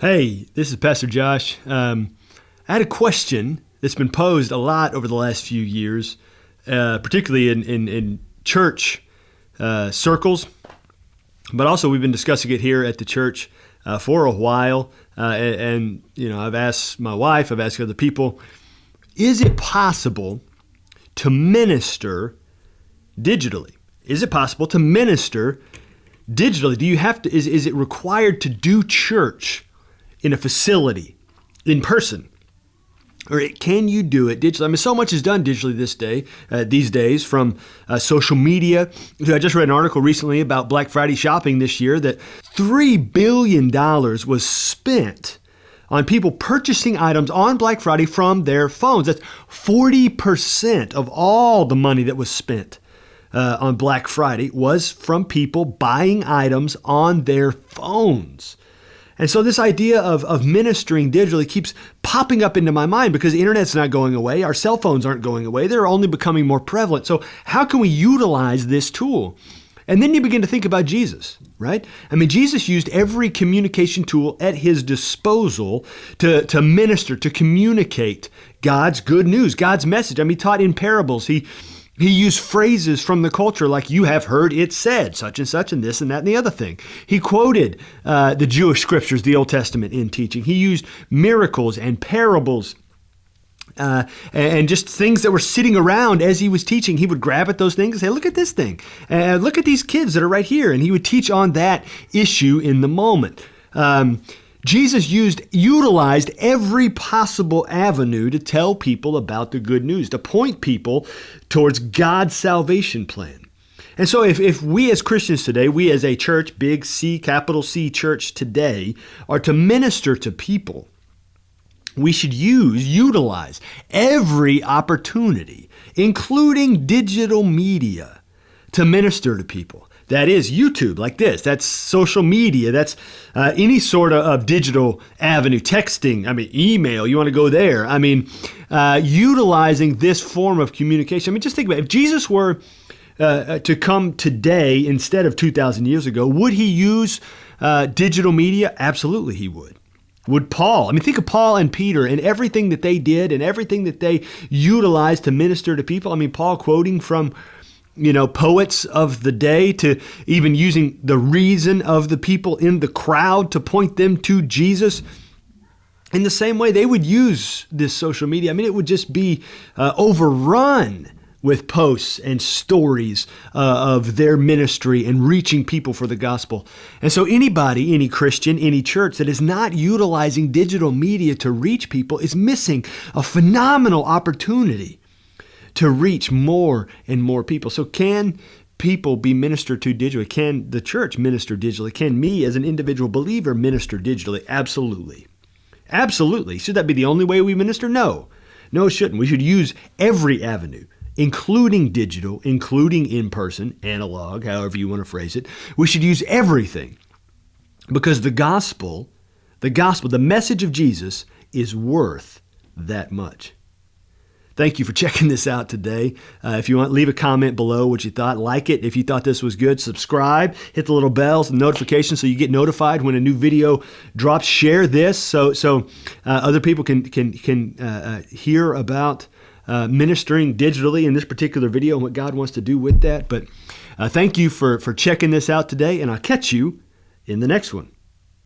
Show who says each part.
Speaker 1: Hey, this is Pastor Josh. I had a question that's been posed a lot over the last few years, particularly in church circles, but also we've been discussing it here at the church for a while. And I've asked my wife, I've asked other people, is it possible to minister digitally? Is it possible to minister digitally? Do you have to? Is it required to do church in a facility, in person? Or can you do it digitally? I mean, so much is done digitally these days, from social media. I just read an article recently about Black Friday shopping this year that $3 billion was spent on people purchasing items on Black Friday from their phones. That's 40% of all the money that was spent on Black Friday was from people buying items on their phones. And so this idea of ministering digitally keeps popping up into my mind because the internet's not going away. Our cell phones aren't going away. They're only becoming more prevalent. So how can we utilize this tool? And then you begin to think about Jesus, right? I mean, Jesus used every communication tool at his disposal to minister, to communicate God's good news, God's message. I mean, he taught in parables. He used phrases from the culture like, you have heard it said, such and this and that and the other thing. He quoted the Jewish scriptures, the Old Testament, in teaching. He used miracles and parables and just things that were sitting around as he was teaching. He would grab at those things and say, look at this thing. Look at these kids that are right here. And he would teach on that issue in the moment. Jesus utilized every possible avenue to tell people about the good news, to point people towards God's salvation plan. And so if we as Christians today, we as a church, big C, capital C church today, are to minister to people, we should utilize every opportunity, including digital media, to minister to people. That is YouTube, like this. That's social media. That's any sort of digital avenue, texting. I mean, email. You want to go there. I mean, utilizing this form of communication. I mean, just think about it. If Jesus were to come today instead of 2,000 years ago, would he use digital media? Absolutely, he would. Would Paul? I mean, think of Paul and Peter and everything that they did and everything that they utilized to minister to people. I mean, Paul quoting from poets of the day, to even using the reason of the people in the crowd to point them to Jesus. In the same way, they would use this social media. I mean, it would just be overrun with posts and stories of their ministry and reaching people for the gospel. And so anybody, any Christian, any church that is not utilizing digital media to reach people is missing a phenomenal opportunity to reach more and more people. So can people be ministered to digitally? Can the church minister digitally? Can me as an individual believer minister digitally? Absolutely. Absolutely. Should that be the only way we minister? No. No, it shouldn't. We should use every avenue, including digital, including in-person, analog, however you want to phrase it. We should use everything because the gospel, the message of Jesus is worth that much. Thank you for checking this out today. If you want, leave a comment below what you thought. Like it if you thought this was good. Subscribe. Hit the little bells and notifications so you get notified when a new video drops. Share this so other people can hear about ministering digitally in this particular video and what God wants to do with that. But thank you for checking this out today, and I'll catch you in the next one.